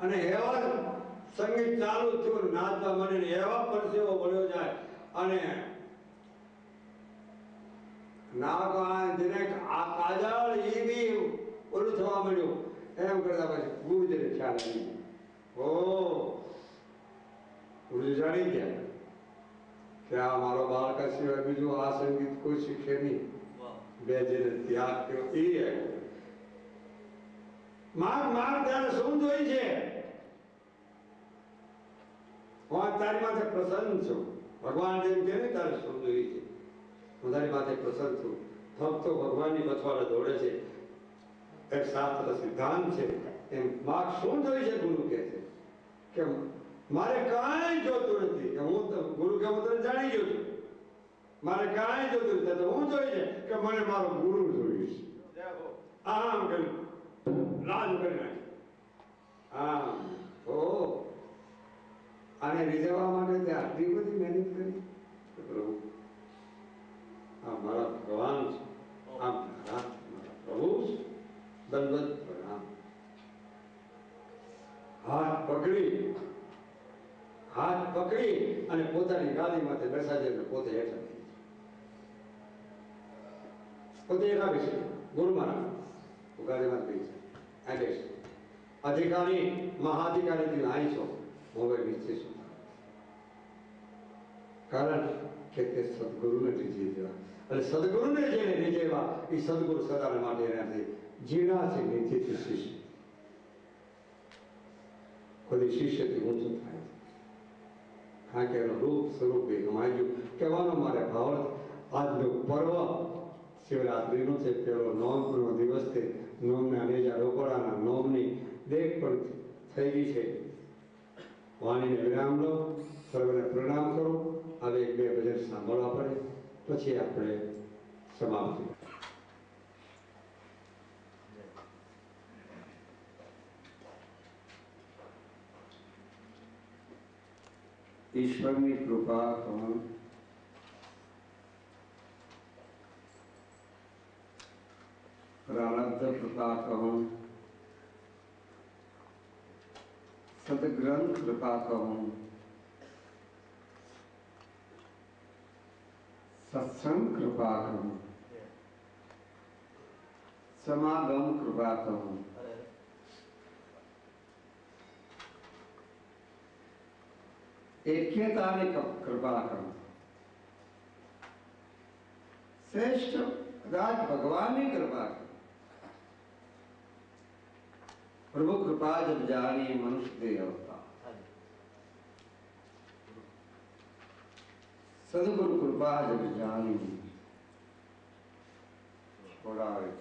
અને એવા સંગીત ચાલુ થયું નાચવા માંડે ને એવા પરસેવો વળ્યો જાય અને જેને આ કાજળ એ બી ઓલું થવા માંડ્યું. એમ કરતા પછી ગુરુજીને ખ્યાલ આવી ગયો. ઓ ગુરુજી જાણી ગયા કે આ મારો બાળક સિવાય બીજું આ સંગીત કોઈ શીખે નહીં. બે જેને ત્યાગ કર્યો એ આવ્યો. માર ત્યારે શું જોઈ છે? હું તારી માથે પ્રસન્ન છું. ભગવાન જેમ કે ને તારે શું જોઈ છે? હું તારી માથે પ્રસન્ન છું. ભક્તો ભગવાનની પછવાડે દોડે છે. એક શાસ્ત્ર સિદ્ધાંત છે એમ માર્ગ શું જોઈ છે? ગુરુ કહે છે કે મારે કાંઈ જોતું નથી કે હું ગુરુ કે હું તને જાણી ગયો છું. મારે કાંઈ જોતું નથી તો હું જોઈ છે કે મને મારો ગુરુ જોઈએ છે. આમ કરી લાજ કરી નાખી. આમ ઓ આને રીઝવવા માટે તે આટલી બધી મહેનત કરી. પ્રભુ આ મારા ભગવાન છે, આ મારા પ્રભુ છે. દંડવત પ્રણામ. હાથ પકડી અને પોતાની ગાદી માથે બેસાડી પોતે હેઠળ પોતે હેઠા બેસી ગુરુ મહારાજ ગાદી માથે બેસી આ બેસ અધિકારી મહાધિકારી થી આઈ છો હવે નીચે શું કારણ કે તે સદગુરુને રીઝેવા અને સદગુરુને જેને રીઝેવા એ સદગુરુ સદાને માટે એનાથી જીણા છે નીચેથી શિષ્ય કોઈ શિષ્યથી ઊંચું થાય કારણ કે એનું રૂપ સ્વરૂપ એ ગમાયું. કહેવાનો મારે ભાવ આજનો પર્વ શિવરાત્રિનો છે. પેલો નોમનો દિવસ છે. નોમના નેજા રોકડાના નોમની દેખ પણ થઈ ગઈ છે. વાણીને વિરામ લો, સર્વને પ્રણામ કરો. હવે એક બે ભજન સાંભળવા પડે પછી આપણે સમાપ્તિ. ઈશ્વરની કૃપા કહું પ્રારબ્ધ કૃપા કહું સદગ્રંથ કૃપા કહું સત્સંગ કૃપા કહું સમાગમ કૃપા કહું ऐक्यताने कृपा करो. श्रेष्ठ राज भगवान की कृपा करो. प्रभु कृपा जब जानी मनुष्य दे होता. सदगुरु कृपा जब जानी छोड़ावे.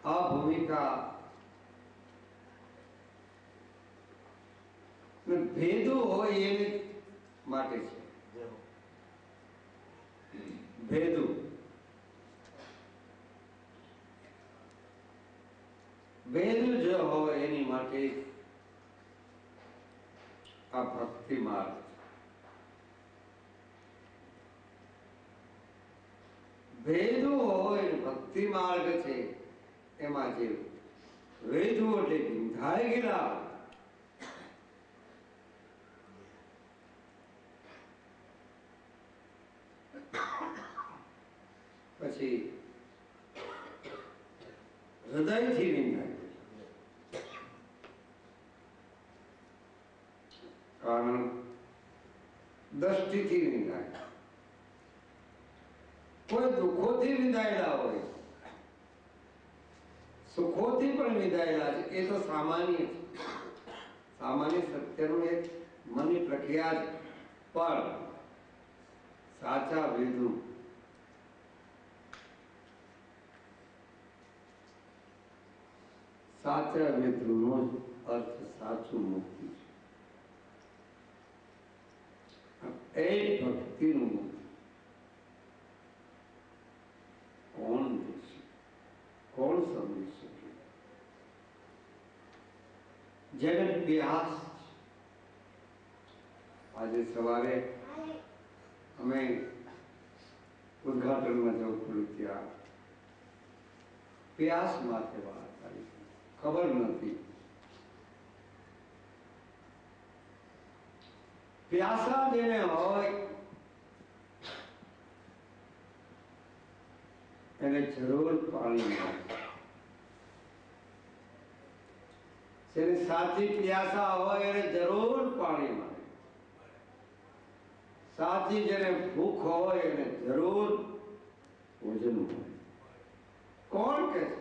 आ भूमिका भेदो हो ये माटे छे. भेदो भेदो जो हो एनी माटे आ भक्ति मार्ग. भेदो हो ए भक्ति मार्ग छे. એમાં જે વેદો એટલે વિંધાઈ ગયેલા પછી હૃદયથી વિંધાય. કારણ દ્રષ્ટિથી વિંધાય. કોઈ દુઃખોથી વિંધાયેલા હોય, સુખોથી પણ વિધાયેલા છે. એ તો સામાન્ય છે. સામાન્ય સત્યનું એક મનની પ્રક્રિયા છે. પણ સાચા વેદુ સાચા વેદનો જ અર્થ સાચું મુક્તિ છે. એ ભક્તિનું મુક્તિ કોણ દેશે? કોણ સમજી શકે? જેને પ્યાસ. આજે સવારે અમે ઉદઘાટનમાં જવું પડ્યું. ત્યાં પ્યાસ માટે વાત આવી. ખબર નથી. પ્યાસા જેને હોય એને જરૂર પાણી મળે. જેને સાચી પ્યાસા હોય એને જરૂર પાણી મળે. સાચી જેને ભૂખ હોય એને જરૂર ભોજન મળે. કોણ કે છે?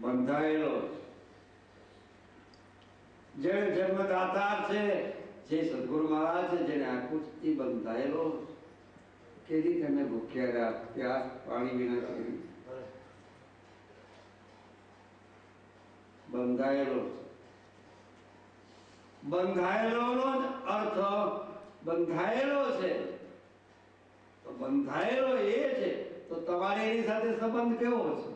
બંધાયેલો જેને જન્મદાતા છે, જે સદગુરુ મહારાજ છે, જેને આખું બંધાયેલો કેદી તમે ભૂખ્યા રહ્યા, પ્યાસ પાણી વિના કેદી બંધાયેલો. બંધાયેલો નો જ અર્થ બંધાયેલો છે. તો બંધાયેલો એ છે તો તમારે એની સાથે સંબંધ કેવો છે?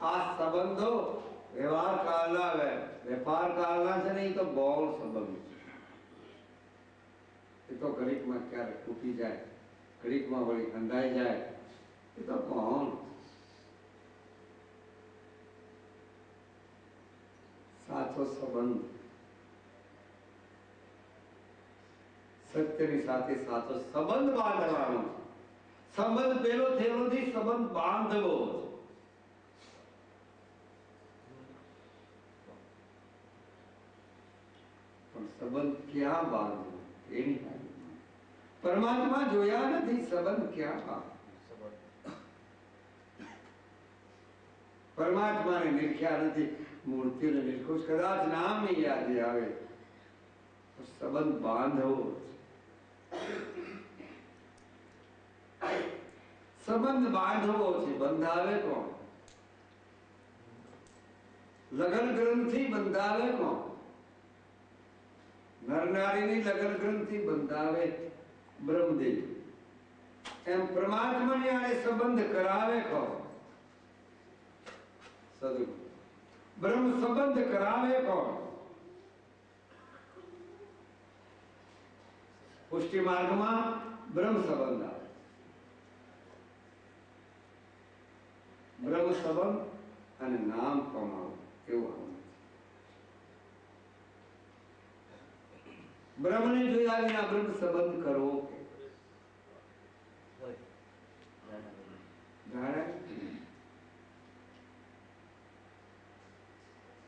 આ સંબંધો વ્યવહાર કાળના વેપાર કાળના છે ને, એ તો ગૌણ સંબંધ છે. એ તો ઘડીકમાં ક્યારેક તૂટી જાય, ઘડીકમાં વળી ખંડાઈ જાય, એ તો ગૌણ. સાચો સંબંધ સત્યની સાથે સાચો સંબંધ બાંધવાનો. સંબંધ પેલો થયેલો થી સંબંધ બાંધવો. પણ સંબંધ ક્યાં બાંધવો એની પરમાત્મા જોયા નથી. સંબંધ ક્યાં બાંધવો? પરમાત્માને નિરખ્યા નથી, મૂર્તિને નિરખુશ. કદાચ નામ નહીં યાદ આવે તો સંબંધ બાંધવો. સંબંધ બાંધવો છે. બંધાવે કોણ? લગન ગ્રંથિ બંધાવે કોણ? નરનારીની લગન ગ્રંથિ બંધાવે બ્રહ્મદેવ. એમ પરમાત્માને આને સંબંધ કરાવે કોણ? સદગુરુ. બ્રહ્મ સંબંધ કરાવે કોણ? પુષ્ટિ માર્ગમાં બ્રહ્મ સંબંધ આવે. બ્રહ્મ સંબંધ અને નામ કમાવું એવું આવે. બ્રહ્મને જોયા વિના બ્રહ્મ સંબંધ કરવો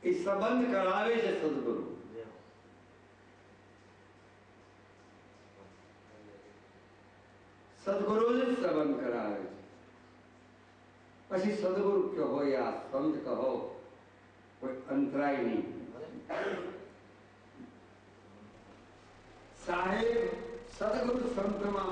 એ સંબંધ કરાવે છે સદગુરુ. સદગુરુ જ સંબંધ કરાવે છે. પછી સદગુરુ કહો યા સંત કહો, કોઈ અંતરાય નહીં. સાહેબ સદગુરુ સંતમાં